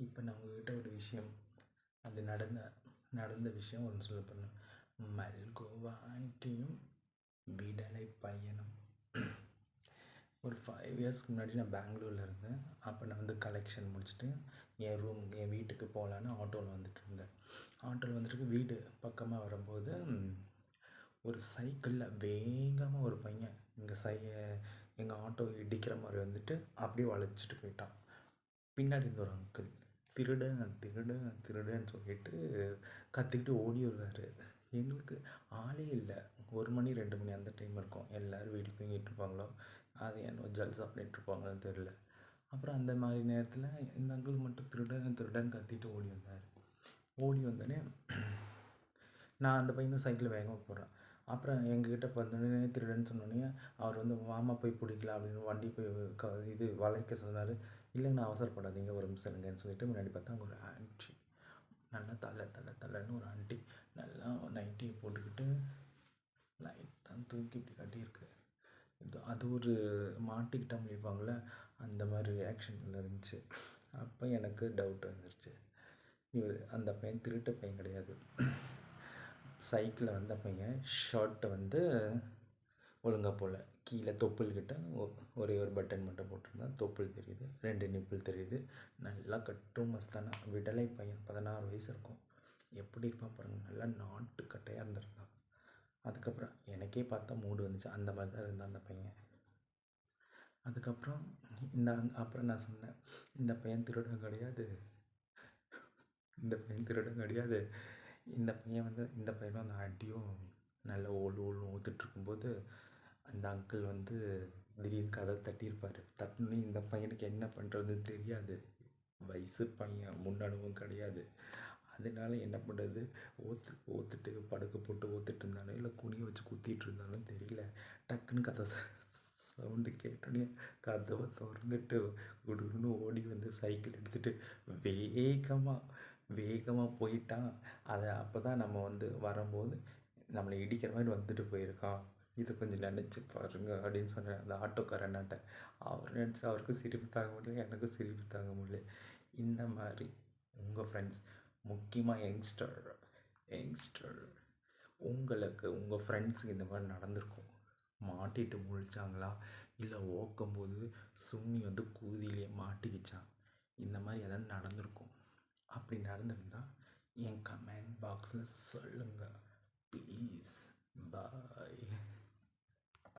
இப்போ நான் உங்ககிட்ட ஒரு விஷயம், அது நடந்த விஷயம் ஒன்று சொல்ல போகிறேன். மல்கோவா ஆண்டியும் விடலை பையனும். ஒரு 5 இயர்ஸ்க்கு முன்னாடி நான் பெங்களூரில் இருந்தேன். அப்போ நான் வந்து கலெக்ஷன் முடிச்சுட்டு என் வீட்டுக்கு போகலான்னு ஆட்டோவில் வந்துட்டு இருந்தேன். ஆட்டோவில் வந்துட்டு வீடு பக்கமாக வரும்போது ஒரு சைக்கிளில் வேகமாக ஒரு பையன் எங்கள் ஆட்டோ இடிக்கிற மாதிரி வந்துட்டு அப்படியே வளைச்சிட்டு போயிட்டான். பின்னாடி இருந்த ஒரு அங்கிள் திருடுன்னு சொல்லிட்டு கத்திக்கிட்டு ஓடி வருவார். எங்களுக்கு ஆளே இல்லை. 1 மணி 2 மணி அந்த டைம் இருக்கும். எல்லோரும் வீட்டில் தூங்கிட்டு இருப்பாங்களோ, அது என்ன ஜல்சா பண்ணிட்டு இருப்பாங்களோன்னு தெரில. அப்புறம் அந்த மாதிரி நேரத்தில் இந்த அங்கிள் மட்டும் திருடன்னு கத்திட்டு ஓடி வந்தார். ஓடி வந்தோடனே நான் அந்த பையனும் சைக்கிள் வேகமாக போகிறேன். அப்புறம் எங்ககிட்ட பார்த்தோன்னே திருடன்னு சொன்னோடனே அவர் வந்து வாமா போய் பிடிக்கலாம் அப்படின்னு வண்டி போய் வளைக்க சொன்னார். இல்லைங்க நான் அவசரப்படாதீங்க, ஒரு நிமிஷம் இருங்கன்னு சொல்லிட்டு முன்னாடி பார்த்தா அங்கே ஒரு ஆண்டி, நல்லா தள்ளன்னு ஒரு ஆண்டி, நல்லா நைட்டியை போட்டுக்கிட்டு லைட்டாக தூக்கி இப்படி கட்டியிருக்கு. அது ஒரு மாட்டிக்கிட்டா முடிப்பாங்களே அந்த மாதிரி ரியாக்ஷன் இருந்துச்சு. அப்போ எனக்கு டவுட் வந்துருச்சு, அந்த பையன் திருட்ட பையன் கிடையாது. சைக்கிளில் வந்த பையன் ஷர்ட்டை வந்து ஒழுங்காக போல் கீழே தொப்புள்கிட்ட ஒரே ஒரு பட்டன் மட்டும் போட்டிருந்தான். தொப்புள் தெரியுது, 2 நிப்பிள் தெரியுது. நல்லா கட்டும் மஸ்தானா விடலை பையன், 16 வயசு இருக்கும். எப்படி இருப்பான் பாருங்கள், நல்லா நாட்டுக்கட்டையாக இருந்திருந்தான். அதுக்கப்புறம் எனக்கே பார்த்தா மூடு வந்துச்சு. அந்த மாதிரி தான் இருந்தான் அந்த பையன். அதுக்கப்புறம் அப்புறம் நான் சொன்னேன், இந்த பையன் திருடன் கிடையாது. இந்த பையனும் அந்த ஆண்டியும் நல்லா ஓல்னு ஊற்றிட்டு இருக்கும்போது அந்த அங்கிள் வந்து திடீர்னு கதை தட்டியிருப்பார். தட்டுனே இந்த பையனுக்கு என்ன பண்ணுறதுன்னு தெரியாது. வயசு பையன், முன் அனுபவம் கிடையாது. அதனால என்ன பண்ணுறது, ஓத்துட்டு படுக்க போட்டு ஓத்துட்டு இருந்தானோ இல்லை குனியை வச்சு குத்திட்டு இருந்தாலும் தெரியல. டக்குன்னு கதை சவுண்டு கேட்டோன்னே கதவை திறந்துட்டு குடுன்னு ஓடி வந்து சைக்கிள் எடுத்துகிட்டு வேகமாக போயிட்டான். அப்போ தான் நம்ம வந்து வரும்போது நம்மளை இடிக்கிற மாதிரி வந்துட்டு போயிருக்கான், இதை கொஞ்சம் நினச்சி பாருங்க அப்படின்னு சொன்னேன் அந்த ஆட்டோக்காரனாட்ட. அவர் நினச்சி அவருக்கும் சிரிப்பு தாங்க முடியல, எனக்கும் சிரிப்பு தாங்க முடியல. இந்த மாதிரி உங்கள் ஃப்ரெண்ட்ஸ், முக்கியமாக யங்ஸ்டர் உங்களுக்கு உங்கள் ஃப்ரெண்ட்ஸுக்கு இந்த மாதிரி நடந்திருக்கும். மாட்டிட்டு முழிச்சாங்களா, இல்லை ஓக்கும்போது சும்மி வந்து கூதியிலே மாட்டிக்கிச்சான், இந்த மாதிரி எதாவது நடந்திருக்கும். அப்படி நடந்திருந்தால் என் கமெண்ட் பாக்ஸில் சொல்லுங்கள் ப்ளீஸ். பாய்.